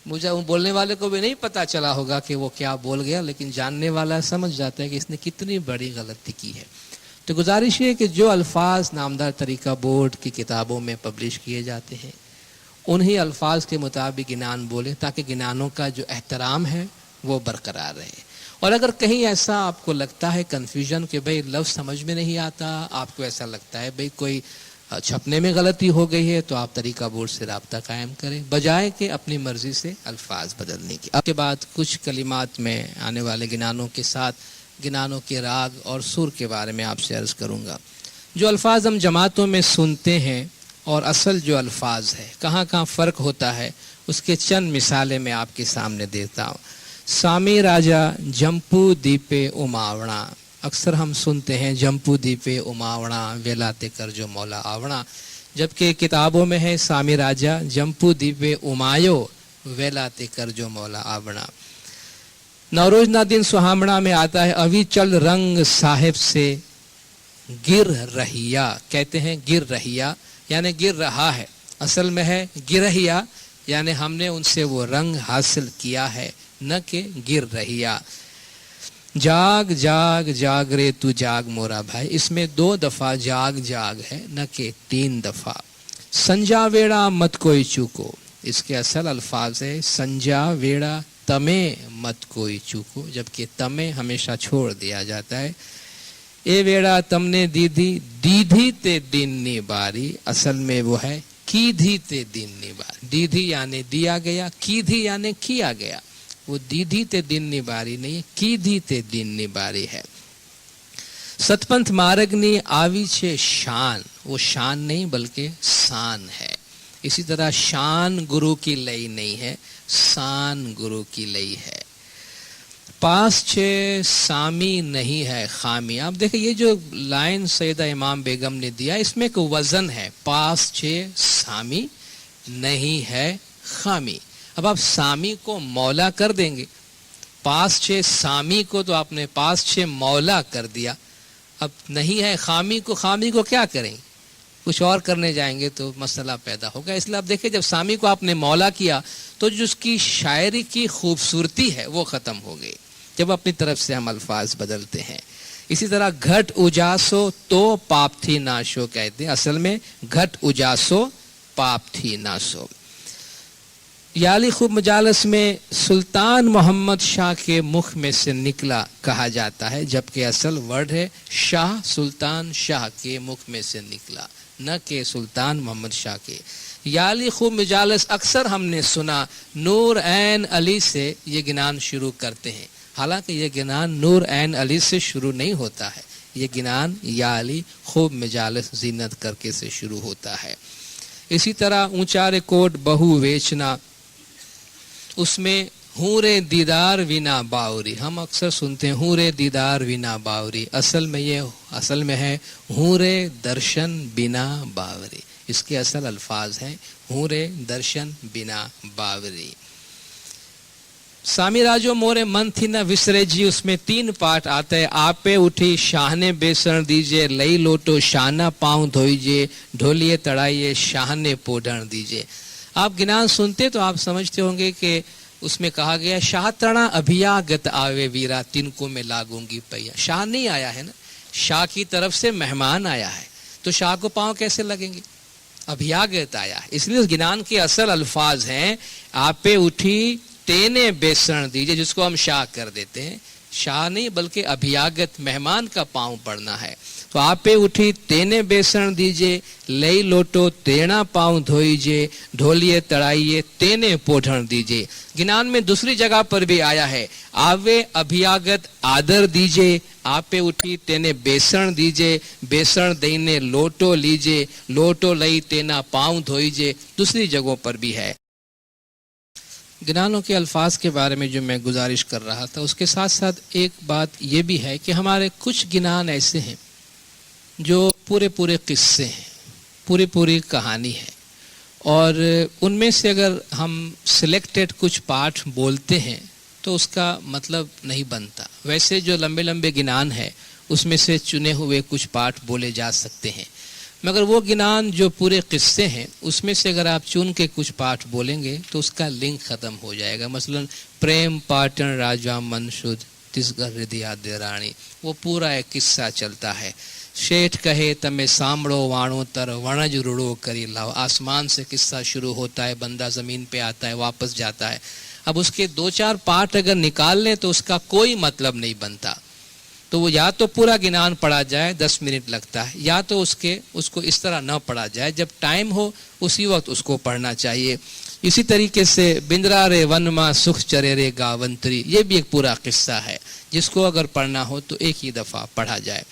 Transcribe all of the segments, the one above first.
मुझे बोलने वाले को भी नहीं पता चला होगा कि वो क्या बोल गया, लेकिन जानने वाला समझ जाता है कि इसने कितनी बड़ी गलती की है। तो गुजारिश है कि जो अल्फाज नामदार तरीका बोर्ड की किताबों में पब्लिश किए जाते हैं उन्हीं अल्फाज के मुताबिक गिनान बोले, ताकि गिनानों का जो एहतराम है वो बरकरार रहे। और अगर कहीं ऐसा आपको लगता है कन्फ्यूजन कि भाई लफ्ज़ समझ में नहीं आता, आपको ऐसा लगता है भाई कोई छपने में गलती हो गई है, तो आप तरीका बोर्ड से राब्ता कायम करें, बजाय कि अपनी मर्जी से अल्फाज बदलने की। आपके बाद कुछ कलिमात में आने वाले गिनानों के साथ गिनानों के राग और सुर के बारे में आपसे अर्ज़ करूँगा। जो अल्फाज हम जमातों में सुनते हैं और असल जो अल्फाज है कहाँ कहाँ फ़र्क होता है, उसके चंद मिसालें मैं आपके सामने देता हूँ। सामी राजा जंपू दीपे उमावणा, अक्सर हम सुनते हैं जंपू दीपे उमावणा वेलाते कर जो मौला आवणा, जबकि किताबों में है सामी राजा जंपू दीपे उमायो वेलाते कर जो मौला आवणा। नवरोज ना दिन सुहामणा में आता है अभी चल रंग साहिब से गिर रहिया, कहते हैं गिर रहिया यानी गिर रहा है, असल में है गिरहिया यानी हमने उनसे वो रंग हासिल किया है, न कि गिर रहिया। जाग जाग जाग रे तू जाग मोरा भाई, इसमें 2 दफा जाग जाग है न कि 3 दफा। संजा वेड़ा मत कोई चूको, इसके असल अल्फाज है संजा वेड़ा तमे मत कोई चूको, जबकि तमे हमेशा छोड़ दिया जाता है। ए वेड़ा तमने दीदी दीधी ते दिन नी बारी, असल में वो है कीधी ते दिन नी बारी। दीधी यानी दिया गया, कीधी यानी किया गया, वो दीधी ते दिन निबारी नहीं, कीधी ते दिन निबारी है। सतपंथ मार्गनी आवी छे शान, वो शान नहीं बल्कि शान है। इसी तरह शान गुरु की लई नहीं है, शान गुरु की लई है। पास छे सामी नहीं है खामी। आप देखिए ये जो लाइन सैयदा इमाम बेगम ने दिया इसमें एक वजन है, पास छे सामी नहीं है खामी। अब आप सामी को मौला कर देंगे, पास छे सामी को तो आपने पास छे मौला कर दिया, अब नहीं है खामी को क्या करेंगे, कुछ और करने जाएंगे तो मसला पैदा होगा। इसलिए आप देखिए जब सामी को आपने मौला किया तो जो उसकी शायरी की खूबसूरती है वो ख़त्म हो गई, जब अपनी तरफ से हम अल्फाज बदलते हैं। इसी तरह घट उजासो तो पाप थी नाशो कहते हैं, असल में घट उजासो पाप थी नाशो। याली खूब मजालस में सुल्तान मोहम्मद शाह के मुख में से निकला कहा जाता है, जबकि असल वर्ड है शाह सुल्तान शाह के मुख में से निकला, न के सुल्तान मोहम्मद शाह के। याली खूब मजालस अक्सर हमने सुना नूर ऐन अली से ये गिनान शुरू करते हैं, हालांकि ये गिनान नूर ऐन अली से शुरू नहीं होता है, ये गिनान याली खूब मजालस जीनत करके से शुरू होता है। इसी तरह ऊंचा रिकॉर्ड बहु वेचना, उसमें हूरे दीदार विना बावरी, हम अक्सर सुनते हैं हूरे दीदार विना बावरी, असल में है हूरे दर्शन बिना बावरी। इसके असल अल्फाज हैं हूरे दर्शन बिना बावरी। सामी राजो मोरे मन थी न विसरे जी, उसमें 3 पार्ट आता है। आपे उठी शाहने बेसण दीजिए, लई लोटो शाना पाँव धोइजे, ढोलिए तड़ाइए शाहने पोढ़ण दीजिए। आप गिनान सुनते तो आप समझते होंगे कि उसमें कहा गया शाह तणा अभियागत आवे वीरा, तिनको में लागूंगी पैया। शाह नहीं आया है ना, शाह की तरफ से मेहमान आया है, तो शाह को पाँव कैसे लगेंगे, अभियागत आया है। इसलिए उस गिनान के असल अल्फाज हैं आपे उठी तेने बेसण दीजिए, जिसको हम शाह कर देते हैं, शाह नहीं बल्कि अभियागत मेहमान का पाँव पड़ना है। तो आपे उठी तेने बेसण दीजिए, लई लोटो तेना पाँव धोइजे, ढोलिए तड़ाइए तेने पोढ़ण दीजिए। गिनान में दूसरी जगह पर भी आया है आवे अभियागत आदर दीजिए, आपे उठी तेने बेसण दीजिए, बेसण दईने लोटो लीजिए, लोटो लई तेना पाँव धोइजे, दूसरी जगहों पर भी है। गिनानों के अल्फाज के बारे में जो मैं गुजारिश कर रहा था, उसके साथ साथ एक बात ये भी है कि हमारे कुछ गिनान ऐसे हैं जो पूरे किस्से हैं, पूरी कहानी है, और उनमें से अगर हम सिलेक्टेड कुछ पार्ट बोलते हैं तो उसका मतलब नहीं बनता। वैसे जो लंबे गिनान है उसमें से चुने हुए कुछ पार्ट बोले जा सकते हैं, मगर वो गिनान जो पूरे किस्से हैं उसमें से अगर आप चुन के कुछ पाठ बोलेंगे तो उसका लिंक ख़त्म हो जाएगा। मसलन प्रेम पाटन राजा मन शुद्ध तिसगर हृदय देराणी, वो पूरा एक किस्सा चलता है। शेठ कहे तमे सामड़ो वाणो तर वणज रुड़ो करी लाओ, आसमान से किस्सा शुरू होता है, बंदा ज़मीन पे आता है, वापस जाता है। अब उसके 2-4 पाठ अगर निकाल लें तो उसका कोई मतलब नहीं बनता। तो वो या तो पूरा गिनान पढ़ा जाए, 10 मिनट लगता है, या तो उसको इस तरह न पढ़ा जाए, जब टाइम हो उसी वक्त उसको पढ़ना चाहिए। इसी तरीके से बिंद्रा रे वन माँ सुख चरे रे गावंतरी, ये भी एक पूरा किस्सा है जिसको अगर पढ़ना हो तो एक ही दफ़ा पढ़ा जाए।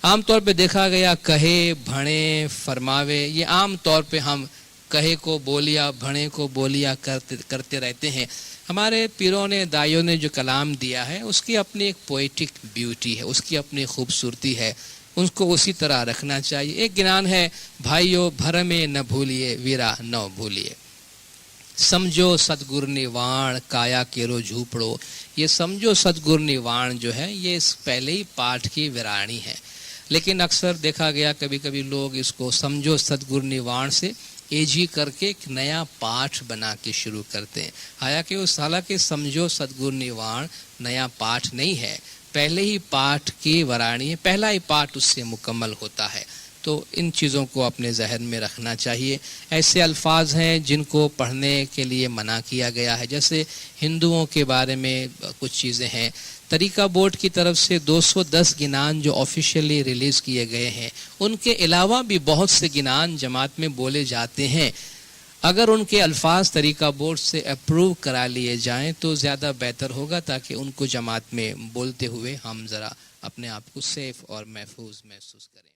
आमतौर पे देखा गया कहे भणे फरमावे, ये आम तौर पे हम कहे को बोलिया भणे को बोलिया करते रहते हैं। हमारे पीरों ने दाइयों ने जो कलाम दिया है उसकी अपनी एक पोएटिक ब्यूटी है, उसकी अपनी खूबसूरती है, उसको उसी तरह रखना चाहिए। एक गिनान है भाइयों भरमे न भूलिए वीरा न भूलिए, समझो सतगुरु निवाण काया केरो झूपड़ो। ये समझो सतगुरु निवाण जो है ये इस पहले ही पाठ की विराणी है, लेकिन अक्सर देखा गया कभी कभी लोग इसको समझो सतगुरु निवाण से एजी करके एक नया पाठ बना के शुरू करते हैं। हालांकि उस हालांकि समझो सतगुरु निवाण नया पाठ नहीं है, पहले ही पाठ की वराणी है, पहला ही पाठ उससे मुकम्मल होता है। तो इन चीज़ों को अपने जहन में रखना चाहिए। ऐसे अल्फाज हैं जिनको पढ़ने के लिए मना किया गया है, जैसे हिंदुओं के बारे में कुछ चीज़ें हैं। तरीका बोर्ड की तरफ से 210 गिनान जो ऑफिशियली रिलीज़ किए गए हैं, उनके अलावा भी बहुत से गिनान जमात में बोले जाते हैं। अगर उनके अल्फाज तरीका बोर्ड से अप्रूव करा लिए जाएं तो ज़्यादा बेहतर होगा, ताकि उनको जमात में बोलते हुए हम ज़रा अपने आप को सेफ और महफूज महसूस करें।